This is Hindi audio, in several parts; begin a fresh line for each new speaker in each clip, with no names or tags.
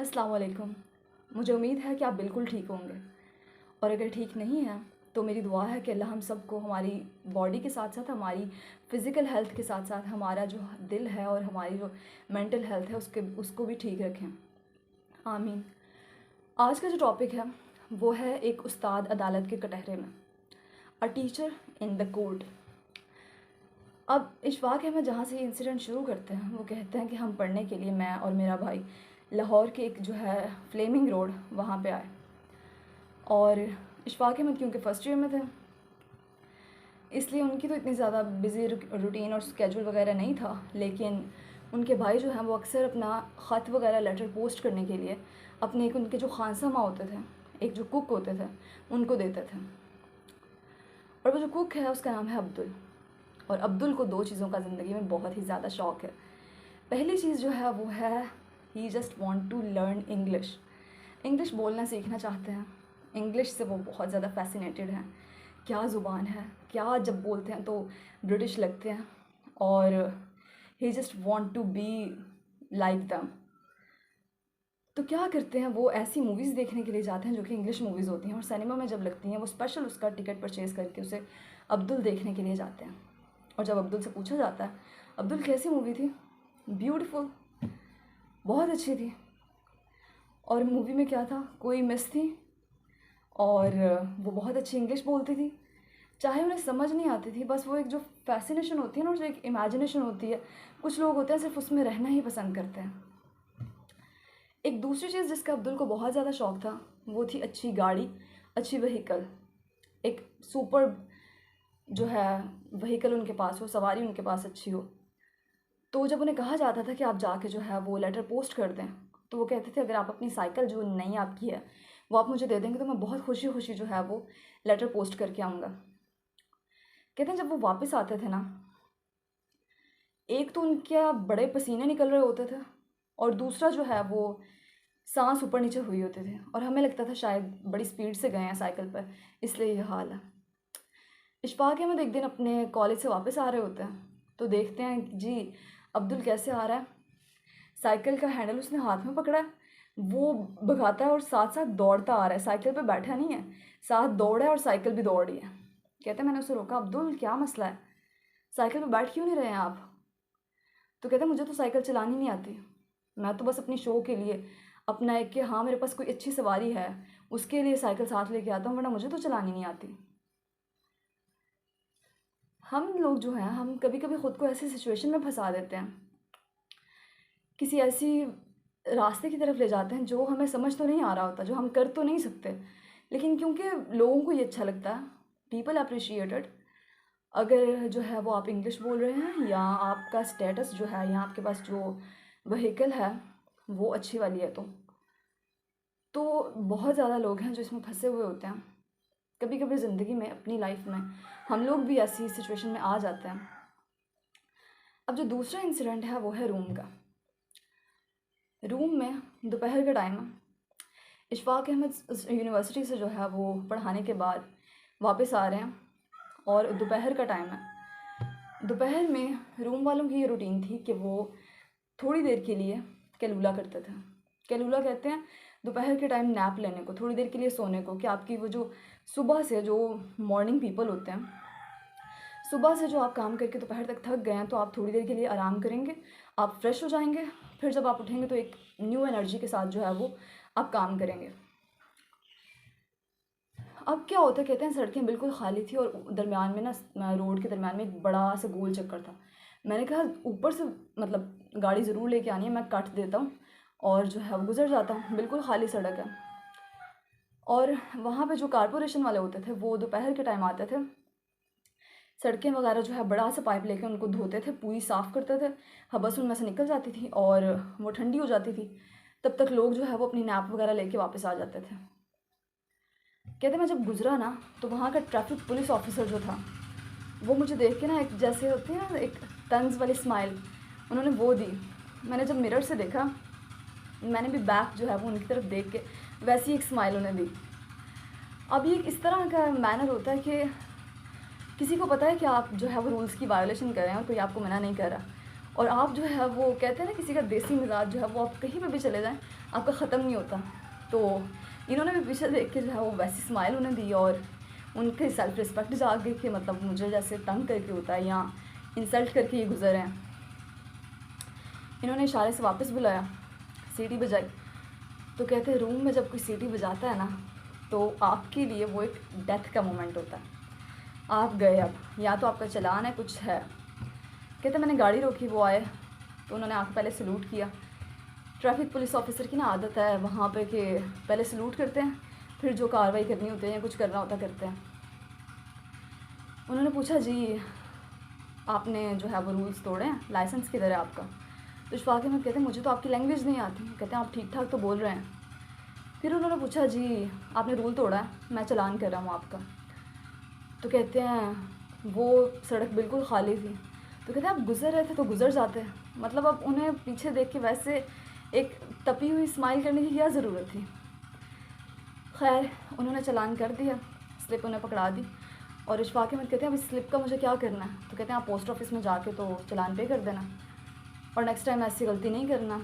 अस्सलाम वालेकुम। मुझे उम्मीद है कि आप बिल्कुल ठीक होंगे और अगर ठीक नहीं हैं तो मेरी दुआ है कि अल्लाह हम सबको हमारी बॉडी के साथ साथ हमारी फ़िज़िकल हेल्थ के साथ साथ हमारा जो दिल है और हमारी जो मेंटल हेल्थ है उसको भी ठीक रखें। आमीन। आज का जो टॉपिक है वो है एक उस्ताद अदालत के कटहरे में, a teacher in the court. अब इशफाक अहमद जहाँ से ये इंसिडेंट शुरू करते हैं वो कहते हैं कि हम पढ़ने के लिए मैं और मेरा भाई लाहौर के एक जो है फ्लेमिंग रोड वहाँ पे आए और इशफाक अहमद क्योंकि फ़र्स्ट ईयर में थे इसलिए उनकी तो इतनी ज़्यादा बिज़ी रूटीन और स्केजूल वगैरह नहीं था, लेकिन उनके भाई जो हैं वो अक्सर अपना ख़त वगैरह लेटर पोस्ट करने के लिए अपने एक उनके जो खानसामा होते थे, एक जो कुक होते थे, उनको देते थे। और वो जो कुक है उसका नाम है अब्दुल। और अब्दुल को दो चीज़ों का ज़िंदगी में बहुत ही ज़्यादा शौक़ है। पहली चीज़ जो है वो है ही just want to learn English. English बोलना सीखना चाहते हैं। इंग्लिश से वो बहुत ज़्यादा फैसिनेटेड हैं। क्या ज़ुबान है, क्या जब बोलते हैं तो ब्रिटिश लगते हैं और ही just want to be like them. तो क्या करते हैं, वो ऐसी मूवीज़ देखने के लिए जाते हैं जो कि इंग्लिश मूवीज़ होती हैं और सिनेमा में जब लगती हैं वो स्पेशल उसका टिकट परचेज़ करके उसे अब्दुल देखने के लिए जाते हैं। और जब अब्दुल से पूछा जाता है अब्दुल कैसी मूवी थी, ब्यूटीफुल, बहुत अच्छी थी, और मूवी में क्या था, कोई मिस थी और वो बहुत अच्छी इंग्लिश बोलती थी, चाहे उन्हें समझ नहीं आती थी, बस वो एक जो फैसिनेशन होती है ना और जो एक इमेजिनेशन होती है, कुछ लोग होते हैं सिर्फ उसमें रहना ही पसंद करते हैं। एक दूसरी चीज़ जिसका अब्दुल को बहुत ज़्यादा शौक़ था वो थी अच्छी गाड़ी, अच्छी व्हीकल, एक सुपर जो है व्हीकल उनके पास हो, सवारी उनके पास अच्छी हो। तो जब उन्हें कहा जाता था कि आप जाके जो है वो लेटर पोस्ट कर दें, तो वो कहते थे अगर आप अपनी साइकिल जो नई आपकी है वो आप मुझे दे देंगे तो मैं बहुत खुशी खुशी जो है वो लेटर पोस्ट करके आऊँगा। कहते हैं जब वो वापस आते थे ना, एक तो उनके बड़े पसीने निकल रहे होते थे और दूसरा जो है वो सांस ऊपर नीचे हुई होते थे और हमें लगता था शायद बड़ी स्पीड से गए हैं साइकिल पर, इसलिए ये हाल है। इशफाक अहमद एक दिन अपने कॉलेज से वापस आ रहे होते हैं तो देखते हैं जी अब्दुल कैसे आ रहा है, साइकिल का हैंडल उसने हाथ में पकड़ा है, वो भगाता है और साथ साथ दौड़ता आ रहा है, साइकिल पे बैठा नहीं है, साथ दौड़ा है और साइकिल भी दौड़ रही है। कहते हैं मैंने उसे रोका, अब्दुल क्या मसला है, साइकिल पे बैठ क्यों नहीं रहे हैं आप? तो कहते हैं मुझे तो साइकिल चलानी नहीं आती, मैं तो बस अपनी शो के लिए, अपना एक कि हाँ मेरे पास कोई अच्छी सवारी है उसके लिए साइकिल साथ लेके आता हूँ, वरना मुझे तो चलानी नहीं आती। हम लोग जो हैं हम कभी कभी ख़ुद को ऐसी सिचुएशन में फंसा देते हैं, किसी ऐसी रास्ते की तरफ ले जाते हैं जो हमें समझ तो नहीं आ रहा होता, जो हम कर तो नहीं सकते, लेकिन क्योंकि लोगों को ये अच्छा लगता है, पीपल अप्रिशिएटेड, अगर जो है वो आप इंग्लिश बोल रहे हैं या आपका स्टेटस जो है या आपके पास जो व्हीकल है वो अच्छी वाली है तो बहुत ज़्यादा लोग हैं जो इसमें फंसे हुए होते हैं। कभी कभी ज़िंदगी में, अपनी लाइफ में हम लोग भी ऐसी सिचुएशन में आ जाते हैं। अब जो दूसरा इंसिडेंट है वो है रूम का। रूम में दोपहर का टाइम है, इशफाक अहमद यूनिवर्सिटी से जो है वो पढ़ाने के बाद वापस आ रहे हैं और दोपहर का टाइम है। दोपहर में रूम वालों की ये रूटीन थी कि वो थोड़ी देर के लिए कैलूला करते थे। कैलूला कहते हैं दोपहर के टाइम नैप लेने को, थोड़ी देर के लिए सोने को, कि आपकी वो जो सुबह से जो मॉर्निंग पीपल होते हैं, सुबह से जो आप काम करके दोपहर तक थक गए हैं तो आप थोड़ी देर के लिए आराम करेंगे, आप फ्रेश हो जाएंगे, फिर जब आप उठेंगे तो एक न्यू एनर्जी के साथ जो है वो आप काम करेंगे। अब क्या होता है, कहते हैं सड़कें बिल्कुल खाली थी और दरमियान में ना, रोड के दरमियान में एक बड़ा सा गोल चक्कर था। मैंने कहा ऊपर से मतलब गाड़ी ज़रूर लेके आनी है, मैं कट देता हूँ और जो है वो गुजर जाता हूँ, बिल्कुल खाली सड़क है। और वहाँ पे जो कारपोरेशन वाले होते थे वो दोपहर के टाइम आते थे, सड़कें वगैरह जो है बड़ा सा पाइप लेके उनको धोते थे, पूरी साफ़ करते थे, हबस उनमें से निकल जाती थी और वो ठंडी हो जाती थी, तब तक लोग जो है वो अपनी नैप वगैरह लेके वापस आ जाते थे। कहते मैं जब गुजरा ना तो वहाँ का ट्रैफिक पुलिस ऑफिसर जो था वो मुझे देख के ना, एक जैसे होती है ना एक तंज वाली स्माइल, उन्होंने वो दी। मैंने जब मिरर से देखा, मैंने भी बैक जो है वो उनकी तरफ देख के वैसी एक स्माइल उन्हें दी। अब ये इस तरह का मैनर होता है कि किसी को पता है कि आप जो है वो रूल्स की वायोलेशन कर रहे हैं और कोई आपको मना नहीं कर रहा, और आप जो है वो कहते हैं ना किसी का देसी मिजाज जो है वो आप कहीं पे भी चले जाएं आपका ख़त्म नहीं होता। तो इन्होंने भी पीछे देख के जो है वो वैसी स्माइल उन्हें दी और उनके सेल्फ रिस्पेक्ट जाग गई कि मतलब मुझे जैसे तंग करके होता है या इंसल्ट करके ये गुजर हैं। इन्होंने इशारे से वापस बुलाया, सीटी बजाई। तो कहते हैं रूम में जब कोई सीटी बजाता है ना तो आपके लिए वो एक डेथ का मोमेंट होता है। आप गए, अब या तो आपका चलान है कुछ है। कहते मैंने गाड़ी रोकी, वो आए तो उन्होंने आके पहले सलूट किया। ट्रैफिक पुलिस ऑफिसर की ना आदत है वहाँ पे कि पहले सलूट करते हैं फिर जो कार्रवाई करनी होती है या कुछ करना होता करते हैं। उन्होंने पूछा जी आपने जो है वो रूल्स तोड़े हैं, लाइसेंस किधर है आपका? तो इशफाक अहमद कहते हैं मुझे तो आपकी लैंग्वेज नहीं आती। कहते हैं आप ठीक ठाक तो बोल रहे हैं। फिर उन्होंने पूछा जी आपने रूल तोड़ा है, मैं चालान कर रहा हूँ आपका। तो कहते हैं वो सड़क बिल्कुल खाली थी। तो कहते हैं आप गुज़र रहे थे तो गुज़र जाते। मतलब अब उन्हें पीछे देख के वैसे एक तपी हुई स्माइल करने की क्या ज़रूरत थी। खैर उन्होंने चालान कर दिया, स्लिप उन्हें पकड़ा दी। और इशफाक अहमद कहते हैं अब इस स्लिप का मुझे क्या करना है? तो कहते हैं आप पोस्ट ऑफिस में जाके तो चालान पे कर देना और नेक्स्ट टाइम ऐसी गलती नहीं करना।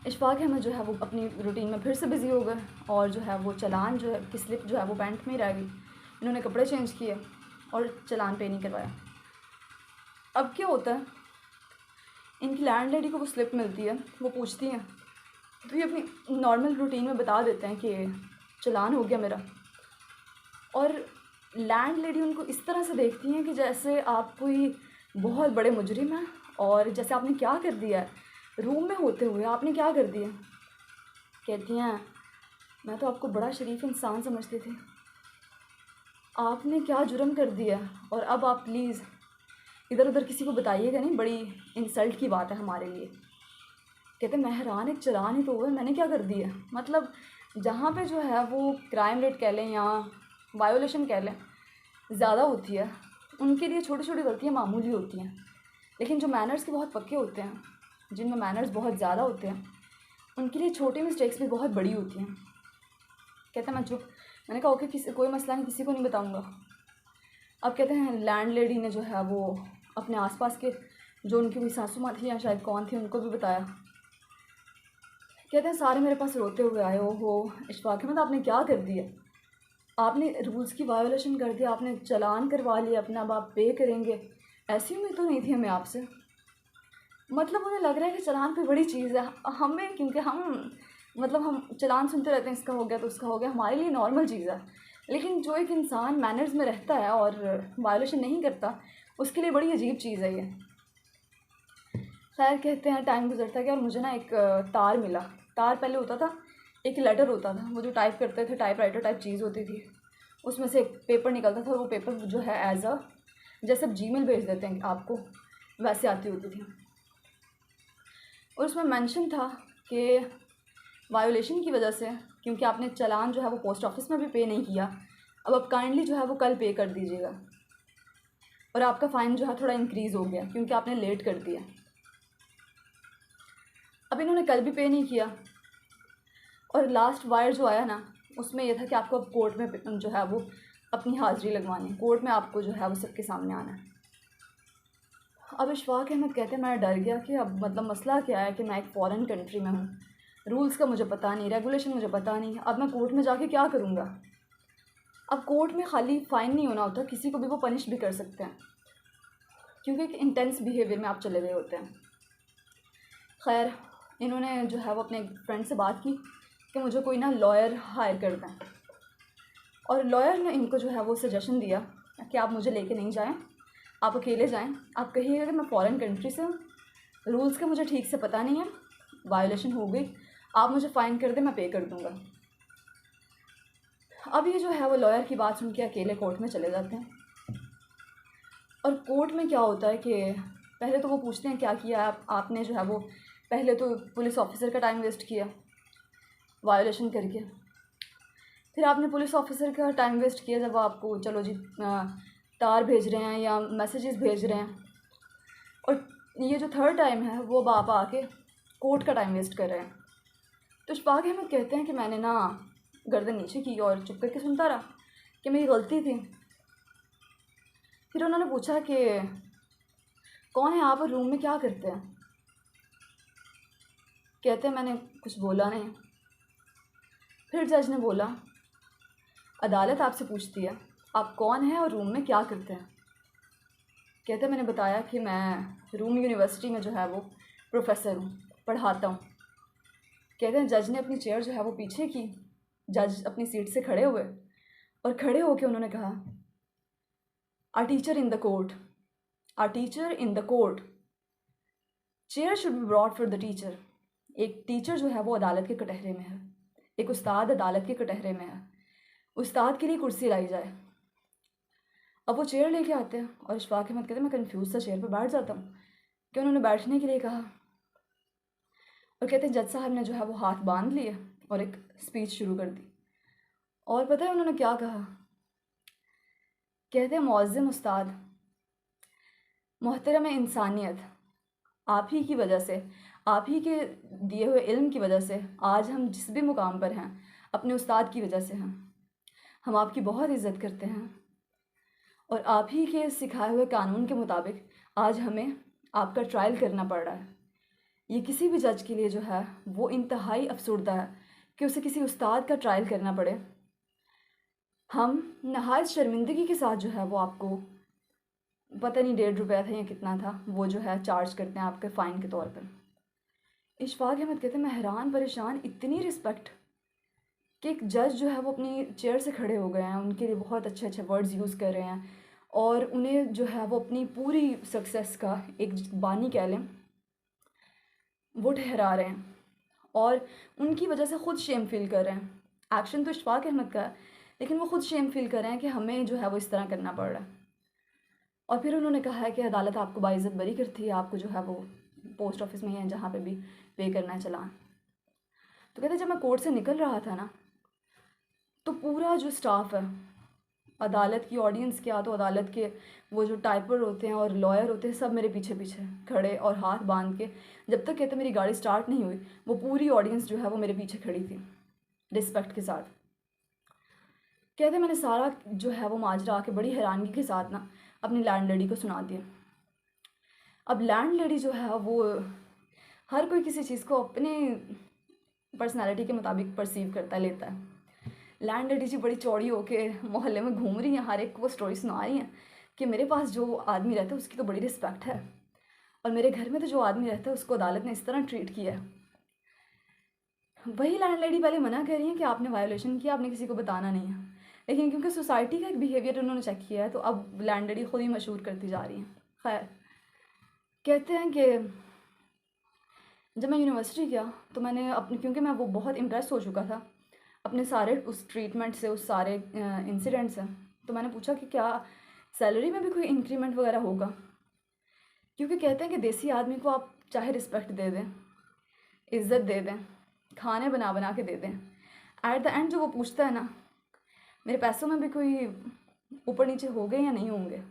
इशफाक अहमद जो है वो अपनी रूटीन में फिर से बिज़ी हो गए और जो है वो चालान जो है कि स्लिप जो है वो पैंट में ही रह गई। इन्होंने कपड़े चेंज किए और चालान पे नहीं करवाया। अब क्या होता है, इनकी लैंड लेडी को वो स्लिप मिलती है, वो पूछती हैं तो ये अपनी नॉर्मल रूटीन में बता देते हैं कि चालान हो गया मेरा। और लैंड लेडी उनको इस तरह से देखती हैं कि जैसे आप कोई बहुत बड़े मुजरिम हैं और जैसे आपने क्या कर दिया है, रूम में होते हुए आपने क्या कर दिया। कहती हैं मैं तो आपको बड़ा शरीफ इंसान समझती थी, आपने क्या जुर्म कर दिया और अब आप प्लीज़ इधर उधर किसी को बताइएगा नहीं, बड़ी इंसल्ट की बात है हमारे लिए। कहते मैं हैरान, एक चालान ही तो हुआ, मैंने क्या कर दिया। मतलब जहाँ पे जो है वो क्राइम रेट कह लें या वायोलेशन कह लें ज़्यादा होती है, उनके लिए छोटी छोटी गलतियाँ मामूली होती हैं। लेकिन जो मैनर्स के बहुत पक्के होते हैं, जिनमें मैनर्स बहुत ज़्यादा होते हैं, उनके लिए छोटी मिस्टेक्स भी बहुत बड़ी होती हैं। कहते हैं मैं चुप। मैंने कहा ओके, किसी कोई मसला नहीं, किसी को नहीं बताऊँगा। अब कहते हैं लैंड लेडी ने जो है वो अपने आसपास के जो उनकी कोई सासू माँ थी या शायद कौन थी उनको भी बताया। कहते हैं सारे मेरे पास रोते हुए आए, हो इशफाक अहमद आपने क्या कर दिया, आपने रूल्स की वायोलेशन कर दिया, आपने चालान करवा लिया अपना, अब आप पे करेंगे। ऐसी उम्मीद तो नहीं थी हमें आपसे। मतलब उन्हें लग रहा है कि चालान कोई बड़ी चीज़ है हमें, क्योंकि हम मतलब हम चालान सुनते रहते हैं इसका हो गया तो उसका हो गया, हमारे लिए नॉर्मल चीज़ है। लेकिन जो एक इंसान मैनर्स में रहता है और वायोलेशन नहीं करता, उसके लिए बड़ी अजीब चीज़ है ये। खैर कहते हैं टाइम गुजरता गया और मुझे ना एक तार मिला। तार पहले होता था, एक लेटर होता था, वो जो टाइप करते थे, टाइप राइटर टाइप चीज़ होती थी, उसमें से एक पेपर निकलता था और वो पेपर जो है एज अ जैसे अब जीमेल भेज देते हैं आपको, वैसे आती होती थी। और उसमें मेंशन था कि वायोलेशन की वजह से, क्योंकि आपने चालान जो है वो पोस्ट ऑफिस में भी पे नहीं किया, अब आप काइंडली जो है वो कल पे कर दीजिएगा। और आपका फ़ाइन जो है थोड़ा इंक्रीज़ हो गया क्योंकि आपने लेट कर दिया। अब इन्होंने कल भी पे नहीं किया और लास्ट वायर जो आया ना, उसमें यह था कि आपको अब कोर्ट में जो है वो अपनी हाज़िरी लगवानी है, कोर्ट में आपको जो है वो सबके सामने आना है। अब इशफाक अहमद कहते हैं मैं डर गया कि अब मतलब मसला क्या है कि मैं एक फ़ॉरेन कंट्री में हूँ, रूल्स का मुझे पता नहीं, रेगुलेशन मुझे पता नहीं, अब मैं कोर्ट में जाके क्या करूँगा। अब कोर्ट में खाली फ़ाइन नहीं होना होता, किसी को भी वो पनिश भी कर सकते हैं क्योंकि एक इंटेंस बिहेवियर में आप चले गए होते हैं। खैर इन्होंने जो है वो अपने फ्रेंड से बात की कि मुझे कोई ना लॉयर हायर कर दें, और लॉयर ने इनको जो है वो सजेशन दिया कि आप मुझे लेके नहीं जाएं, आप अकेले जाएं, आप कहिएगा कि मैं फ़ॉरेन कंट्री से हूँ, रूल्स का मुझे ठीक से पता नहीं है, वायोलेशन हो गई, आप मुझे फ़ाइन कर दें, मैं पे कर दूँगा। अब ये जो है वो लॉयर की बात सुन के अकेले कोर्ट में चले जाते हैं। और कोर्ट में क्या होता है कि पहले तो वो पूछते हैं क्या किया आपने जो है वो, पहले तो पुलिस ऑफिसर का टाइम वेस्ट किया वायोलेशन करके, फिर आपने पुलिस ऑफिसर का टाइम वेस्ट किया जब आपको चलो जी तार भेज रहे हैं या मैसेजेस भेज रहे हैं, और ये जो थर्ड टाइम है वो अब आप आके कोर्ट का टाइम वेस्ट कर रहे हैं। तो इशफाक अहमद कहते हैं कि मैंने ना गर्दन नीचे की और चुप करके सुनता रहा कि मेरी गलती थी। फिर उन्होंने पूछा कि कौन है आप और रूम में क्या करते हैं? कहते हैं मैंने कुछ बोला नहीं। फिर जज ने बोला, अदालत आपसे पूछती है आप कौन हैं और रूम में क्या करते हैं? कहते हैं मैंने बताया कि मैं रूम यूनिवर्सिटी में जो है वो प्रोफेसर हूँ, पढ़ाता हूँ। कहते हैं जज ने अपनी चेयर जो है वो पीछे की, जज अपनी सीट से खड़े हुए और खड़े होकर उन्होंने कहा, our teacher in the court, our teacher in the court, chair should be brought for the teacher. एक टीचर जो है वो अदालत के कटहरे में है, एक उस्ताद अदालत के कटहरे में है, उस्ताद के लिए कुर्सी लाई जाए। अब वो चेयर लेके आते हैं और इशफाक अहमद कहते हैं मैं कंफ्यूज सा चेयर पर बैठ जाता हूँ कि उन्होंने बैठने के लिए कहा और कहते हैं जज साहब ने जो है वो हाथ बांध लिए और एक स्पीच शुरू कर दी। और पता है उन्होंने क्या कहा? कहते हैं मुअज़्ज़िम उस्ताद, मोहतरम इंसानियत, आप ही की वजह से, आप ही के दिए हुए इल्म की वजह से आज हम जिस भी मुकाम पर हैं अपने उस्ताद की वजह से हैं। हम आपकी बहुत इज़्ज़त करते हैं और आप ही के सिखाए हुए कानून के मुताबिक आज हमें आपका ट्रायल करना पड़ रहा है। ये किसी भी जज के लिए जो है वो इंतहाई अफसरदा है कि उसे किसी उस्ताद का ट्रायल करना पड़े। हम नहायत शर्मिंदगी के साथ जो है वो आपको, पता नहीं 1.5 रुपया था या कितना था, वो जो है चार्ज करते हैं आपके फ़ाइन के तौर पर। इशफाक अहमद कहते हैं मैं हैरान परेशान, इतनी रिस्पेक्ट कि एक जज जो है वो अपनी चेयर से खड़े हो गए हैं, उनके लिए बहुत अच्छे अच्छे वर्ड्स यूज़ कर रहे हैं और उन्हें जो है वो अपनी पूरी सक्सेस का एक बानी कह लें वो ठहरा रहे हैं और उनकी वजह से ख़ुद शेम फील कर रहे हैं। एक्शन तो इशफाक अहमद का है लेकिन वो ख़ुद शेम फील कर रहे हैं कि हमें जो है वो इस तरह करना पड़ रहा है। और फिर उन्होंने कहा है कि अदालत आपको बाइज़्ज़त बरी करती है, आपको जो है वो पोस्ट ऑफिस में या जहाँ पे भी पे करना है चलान। तो कहते जब मैं कोर्ट से निकल रहा था ना तो पूरा जो स्टाफ है अदालत की, ऑडियंस क्या तो अदालत के वो जो टाइपर होते हैं और लॉयर होते हैं, सब मेरे पीछे पीछे खड़े और हाथ बांध के, जब तक कहते मेरी गाड़ी स्टार्ट नहीं हुई वो पूरी ऑडियंस जो है वो मेरे पीछे खड़ी थी रिस्पेक्ट के साथ। कहते मैंने सारा जो है वो माजरा आके बड़ी हैरानगी के साथ ना अपनी लैंडलेडी को सुना दिया। अब लैंडलेडी जो है वो, हर कोई किसी चीज़ को अपने पर्सनालिटी के मुताबिक परसीव करता है, लेता है। लैंडलेडी जी बड़ी चौड़ी होके मोहल्ले में घूम रही हैं, हर एक को स्टोरी सुना रही हैं कि मेरे पास जो आदमी रहता है उसकी तो बड़ी रिस्पेक्ट है और मेरे घर में तो जो आदमी रहता है उसको अदालत ने इस तरह ट्रीट किया है। वही लैंडलेडी पहले मना कर रही हैं कि आपने वायोलेशन किया, आपने किसी को बताना नहीं है, लेकिन क्योंकि सोसाइटी का एक बिहेवियर उन्होंने चेक किया है तो अब लैंडलेडी खुद ही मशहूर करती जा रही हैं। खैर, कहते हैं कि जब मैं यूनिवर्सिटी गया तो मैंने अपने, क्योंकि मैं वो बहुत इम्प्रेस हो चुका था अपने सारे उस ट्रीटमेंट से, उस सारे इंसिडेंट से, तो मैंने पूछा कि क्या सैलरी में भी कोई इंक्रीमेंट वगैरह होगा? क्योंकि कहते हैं कि देसी आदमी को आप चाहे रिस्पेक्ट दे दें, इज़्ज़त दे दें, खाने बना बना के दे दें, एट द एंड जो वो पूछता है ना मेरे पैसों में भी कोई ऊपर नीचे हो गए या नहीं होंगे।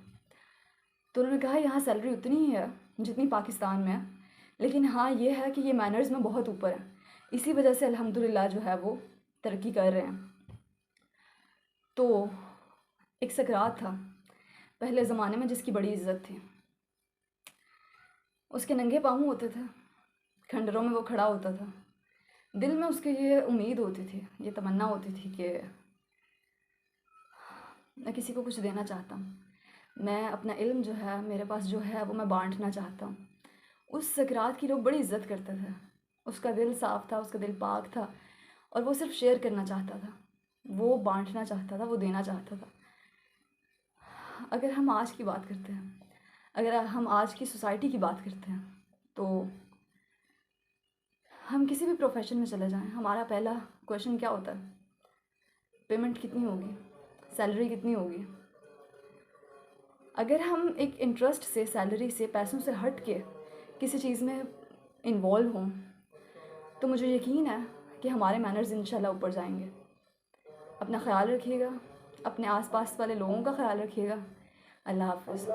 तो उन्होंने कहा यहाँ सैलरी उतनी ही है जितनी पाकिस्तान में है, लेकिन हाँ ये है कि ये मैनर्स में बहुत ऊपर है, इसी वजह से अल्हम्दुलिल्लाह जो है वो तरक्की कर रहे हैं। तो एक सकरात था पहले ज़माने में जिसकी बड़ी इज़्ज़त थी, उसके नंगे पाँव होते थे, खंडरों में वो खड़ा होता था, दिल में उसके ये उम्मीद होती थी, ये तमन्ना होती थी कि मैं किसी को कुछ देना चाहता हूँ, मैं अपना इल्म जो है मेरे पास जो है वो मैं बांटना चाहता हूँ। उस सकरात की लोग बड़ी इज़्ज़त करते थे, उसका दिल साफ़ था, उसका दिल पाक था और वो सिर्फ शेयर करना चाहता था, वो बांटना चाहता था, वो देना चाहता था। अगर हम आज की बात करते हैं, अगर हम आज की सोसाइटी की बात करते हैं तो हम किसी भी प्रोफेशन में चले जाएं, हमारा पहला क्वेश्चन क्या होता है? पेमेंट कितनी होगी, सैलरी कितनी होगी? अगर हम एक इंटरेस्ट से, सैलरी से, पैसों से हट के किसी चीज़ में इन्वॉल्व हों तो मुझे यकीन है कि हमारे मैनर्स इंशाल्लाह ऊपर जाएंगे। अपना ख्याल रखिएगा, अपने आसपास वाले लोगों का ख्याल रखिएगा। अल्लाह हाफ़िज़।